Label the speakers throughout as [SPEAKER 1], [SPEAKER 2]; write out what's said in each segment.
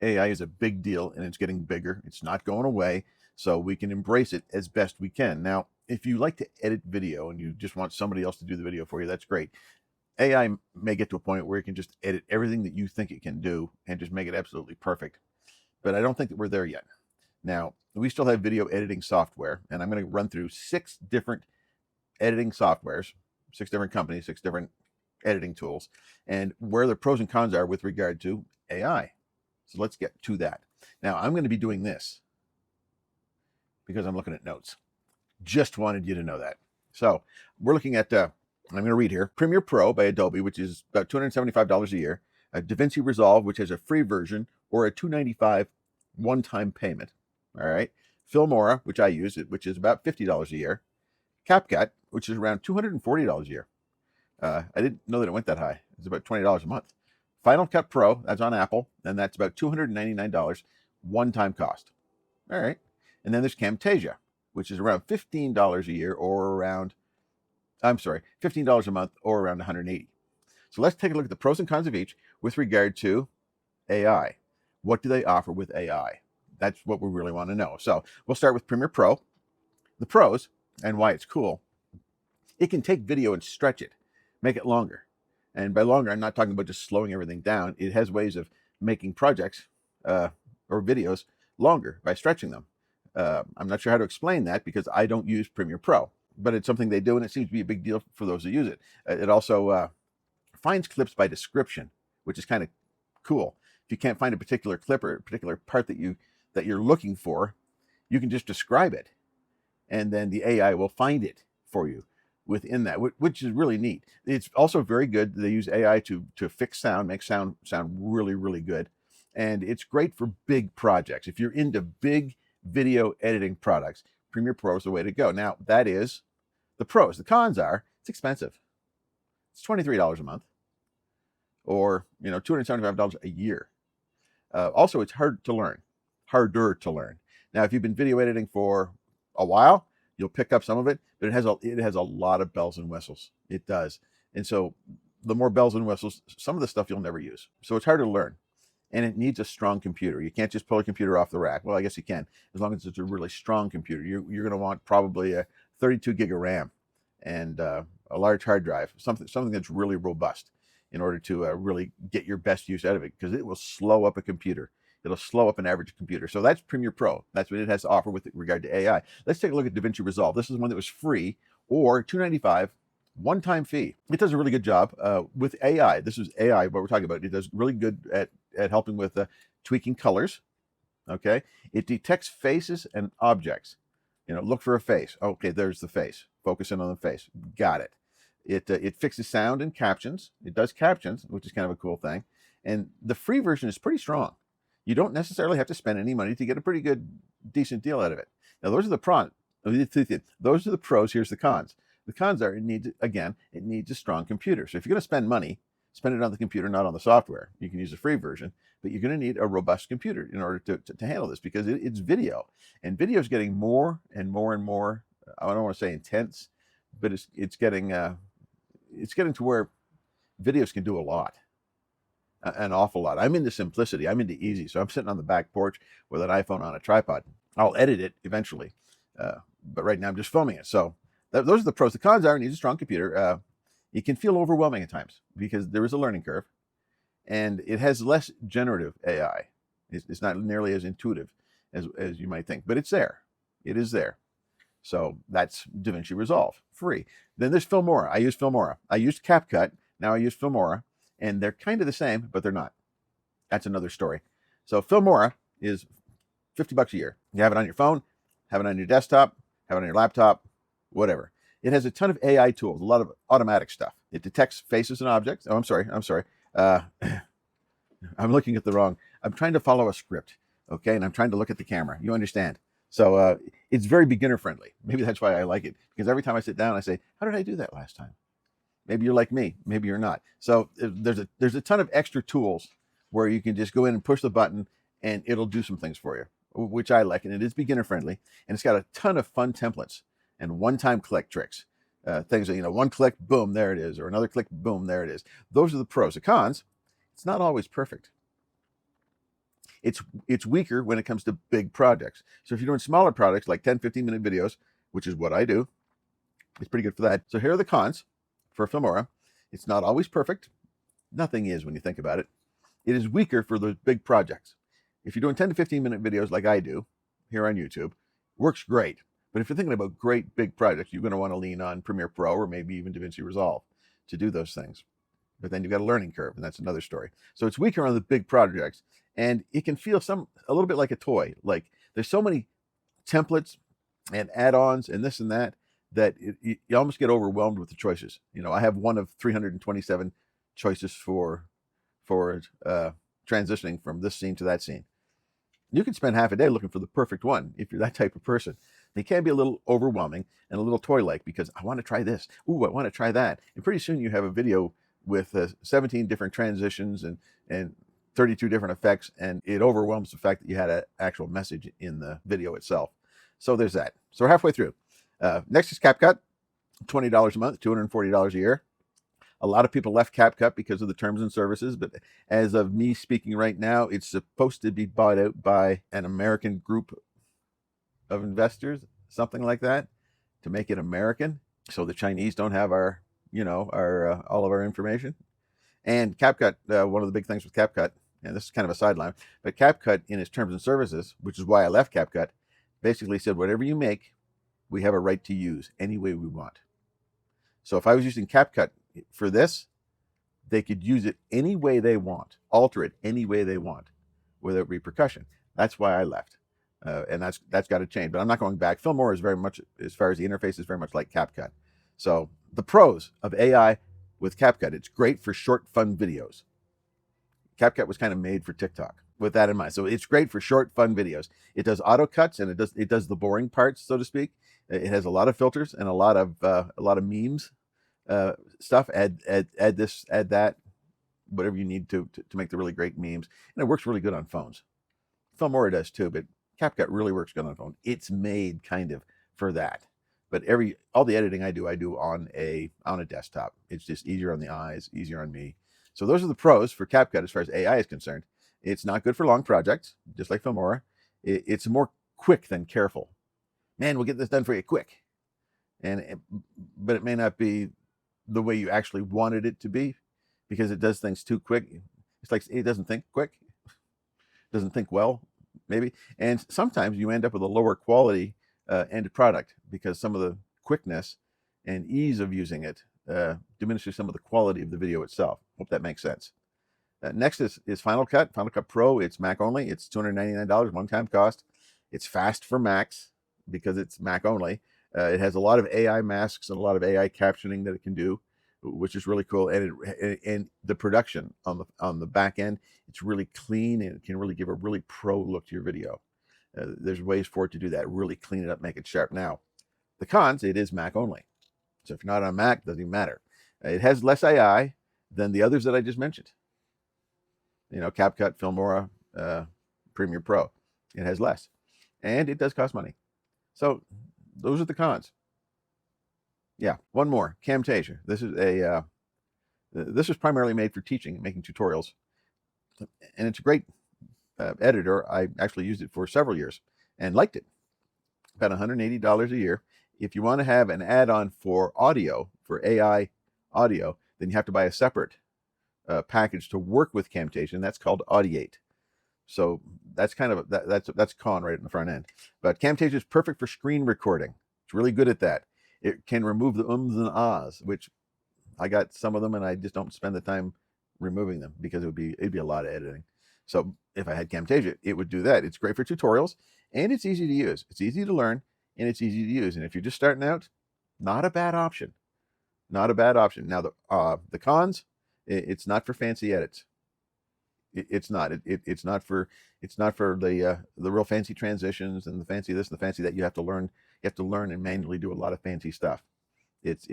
[SPEAKER 1] AI is a big deal and it's getting bigger. It's not going away. So we can embrace it as best we can. Now, if you like to edit video and you just want somebody else to do the video for you, that's great. AI may get to a point where it can just edit everything that you think it can do and just make it absolutely perfect. But I don't think that we're there yet. Now, we still have video editing software, and I'm going to run through 6 different editing softwares, 6 different companies, 6 different editing tools, and where the pros and cons are with regard to AI. So let's get to that. Now, I'm going to be doing this because I'm looking at notes. Just wanted you to know that. So we're looking at, I'm going to read here, Premiere Pro by Adobe, which is about $275 a year, DaVinci Resolve, which has a free version, or a $295 one-time payment. All right. Filmora, which I use, which is about $50 a year. CapCut, which is around $240 a year. I didn't know that it went that high. It's about $20 a month. Final Cut Pro, that's on Apple, and that's about $299 one-time cost. All right. And then there's Camtasia, which is around $15 a year, or around, $15 a month, or around $180. So let's take a look at the pros and cons of each with regard to AI. What do they offer with AI? That's what we really want to know. So we'll start with Premiere Pro. The pros and why it's cool. It can take video and stretch it, make it longer. And by longer, I'm not talking about just slowing everything down. It has ways of making projects or videos longer by stretching them. I'm not sure how to explain that because I don't use Premiere Pro, but it's something they do, and it seems to be a big deal for those who use it. It also finds clips by description, which is kind of cool. If you can't find a particular clip or a particular part that you're looking for, you can just describe it, and then the AI will find it for you within that, which is really neat. It's also very good. They use AI to fix sound, make sound really, really good. And it's great for big projects. If you're into big video editing products, Premiere Pro is the way to go. Now, that is the pros. The cons are it's expensive. It's $23 a month, or $275 a year. Also, it's harder to learn. Now, if you've been video editing for a while, you'll pick up some of it, but it has a lot of bells and whistles. It does. And so the more bells and whistles, some of the stuff you'll never use. So it's harder to learn. And it needs a strong computer. You can't just pull a computer off the rack. Well, I guess you can, as long as it's a really strong computer. You're going to want probably a 32 gig of RAM and a large hard drive, something that's really robust in order to really get your best use out of it, because it will slow up a computer. It'll slow up an average computer. So that's Premiere Pro. That's what it has to offer with regard to AI. Let's take a look at DaVinci Resolve. This is one that was free, or $295 one-time fee. It does a really good job with AI. This is AI, what we're talking about. It does really good at helping with tweaking colors. Okay. It detects faces and objects. Look for a face. Okay, there's the face. Focus in on the face. Got it. It fixes sound and captions. It does captions, which is kind of a cool thing. And the free version is pretty strong. You don't necessarily have to spend any money to get a pretty good, decent deal out of it. Now, those are the pros. Those are the pros. Here's the cons. The cons are it needs a strong computer. So if you're going to spend money, spend it on the computer, not on the software. You can use the free version, but you're going to need a robust computer in order to handle this, because it's video, and video is getting more and more and more. I don't want to say intense, but it's getting to where videos can do a lot, an awful lot. I'm into simplicity. I'm into easy. So I'm sitting on the back porch with an iPhone on a tripod. I'll edit it eventually, but right now I'm just filming it. So those are the pros. The cons are it needs a strong computer. It can feel overwhelming at times because there is a learning curve, and it has less generative AI. It's not nearly as intuitive as you might think, but it's there. It is there. So that's DaVinci Resolve, free. Then there's Filmora. I use Filmora. I used CapCut. Now I use Filmora, and they're kind of the same, but they're not. That's another story. So Filmora is $50 a year. You have it on your phone, have it on your desktop, have it on your laptop, whatever. It has a ton of AI tools, a lot of automatic stuff. It detects faces and objects. Oh, I'm sorry. I'm looking at I'm trying to follow a script, okay? And I'm trying to look at the camera. You understand? So it's very beginner friendly. Maybe that's why I like it, because every time I sit down, I say, how did I do that last time? Maybe you're like me. Maybe you're not. So there's a ton of extra tools where you can just go in and push the button and it'll do some things for you, which I like. And it is beginner friendly. And it's got a ton of fun templates and one-time click tricks. Things that, one click, boom, there it is. Or another click, boom, there it is. Those are the pros. The cons, it's not always perfect. It's weaker when it comes to big projects. So if you're doing smaller projects like 10, 15-minute videos, which is what I do, it's pretty good for that. So here are the cons for Filmora. It's not always perfect. Nothing is when you think about it. It is weaker for those big projects. If you're doing 10 to 15-minute videos like I do here on YouTube, works great. But if you're thinking about great big projects, you're going to want to lean on Premiere Pro or maybe even DaVinci Resolve to do those things. But then you've got a learning curve, and that's another story. So it's weaker on the big projects, and it can feel a little bit like a toy. Like there's so many templates and add-ons and this and that you almost get overwhelmed with the choices. I have one of 327 choices for transitioning from this scene to that scene. You can spend half a day looking for the perfect one if you're that type of person. They can be a little overwhelming and a little toy-like because I want to try this. Ooh, I want to try that. And pretty soon you have a video with 17 different transitions and 32 different effects, and it overwhelms the fact that you had an actual message in the video itself. So there's that. So we're halfway through. Next is CapCut, $20 a month, $240 a year. A lot of people left CapCut because of the terms and services, but as of me speaking right now, it's supposed to be bought out by an American group of investors, something like that, to make it American, so the Chinese don't have our all of our information. And CapCut, one of the big things with CapCut, and this is kind of a sideline, but CapCut in its terms and services, which is why I left CapCut, basically said whatever you make, we have a right to use any way we want. So if I was using CapCut for this, they could use it any way they want, alter it any way they want, without repercussion. That's why I left, and that's got to change. But I'm not going back. Filmora is very much, as far as the interface, is very much like CapCut. So the pros of AI with CapCut: it's great for short, fun videos. CapCut was kind of made for TikTok, with that in mind. So it's great for short, fun videos. It does auto cuts, and it does the boring parts, so to speak. It has a lot of filters and a lot of memes. Stuff, add this, add that, whatever you need to make the really great memes. And it works really good on phones. Filmora does too, but CapCut really works good on phone. It's made kind of for that. But all the editing I do on a desktop. It's just easier on the eyes, easier on me. So those are the pros for CapCut as far as AI is concerned. It's not good for long projects, just like Filmora. It's more quick than careful. Man, we'll get this done for you quick. But it may not be the way you actually wanted it to be, because it does things too quick. It's like it doesn't think quick, doesn't think well, maybe. And sometimes you end up with a lower quality end product because some of the quickness and ease of using it diminishes some of the quality of the video itself. Hope that makes sense. Next is Final Cut Pro. It's Mac only. It's $299 one-time cost. It's fast for Macs because it's Mac only. It has a lot of AI masks and a lot of AI captioning that it can do, which is really cool. And the production on the back end, it's really clean, and it can really give a really pro look to your video. There's ways for it to do that, really clean it up, make it sharp. Now, the cons: it is Mac only. So if you're not on Mac, it doesn't even matter. It has less AI than the others that I just mentioned. CapCut, Filmora, Premiere Pro. It has less, and it does cost money. So those are the cons. Yeah, one more. Camtasia. This is primarily made for teaching and making tutorials, and it's a great editor. I actually used it for several years and liked it. About $180 a year. If you want to have an add-on for audio, for AI audio, then you have to buy a separate package to work with Camtasia, and that's called Audiate. So that's kind of that's con right in the front end. But Camtasia is perfect for screen recording. It's really good at that. It can remove the ums and ahs, which I got some of them, and I just don't spend the time removing them because it'd be a lot of editing. So if I had Camtasia, it would do that. It's great for tutorials, and it's easy to use. It's easy to learn, and it's easy to use. And if you're just starting out, not a bad option. Not a bad option. Now the cons: it's not for fancy edits. It's not. It's not for the real fancy transitions and the fancy this and the fancy that. You have to learn. You have to learn and manually do a lot of fancy stuff. It's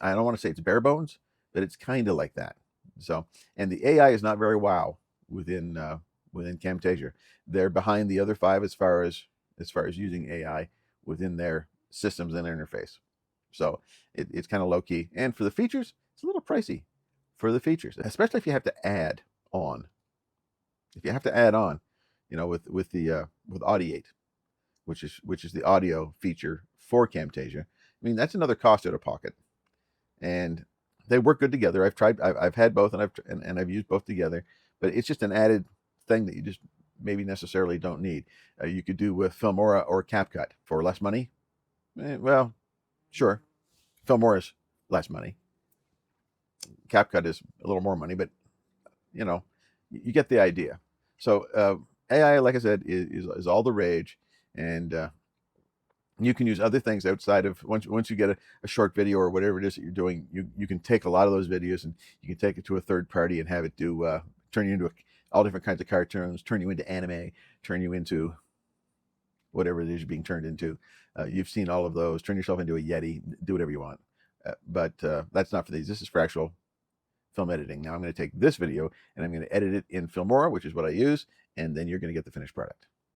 [SPEAKER 1] I don't want to say it's bare bones, but it's kind of like that. So, and the AI is not very wow within Camtasia. They're behind the other five as far as using AI within their systems and interface. So it's kind of low key. And for the features, it's a little pricey for the features, especially if you have to add on. If you have to add on, you know, with Audiate, which is the audio feature for Camtasia. I mean, that's another cost out of pocket, and they work good together. I've had both, and I've used both together, but it's just an added thing that you just maybe necessarily don't need. You could do with Filmora or CapCut for less money. Well, sure, Filmora's less money. CapCut is a little more money, but you know, you get the idea. So AI, like I said, is all the rage, and you can use other things outside of once you get a short video or whatever it is that you're doing. You can take a lot of those videos and you can take it to a third party and have it do turn you into all different kinds of cartoons, turn you into anime, turn you into whatever it is you're being turned into. You've seen all of those. Turn yourself into a Yeti. Do whatever you want. But that's not for these. This is for actual film editing. Now I'm going to take this video and I'm going to edit it in Filmora, which is what I use, and then you're going to get the finished product.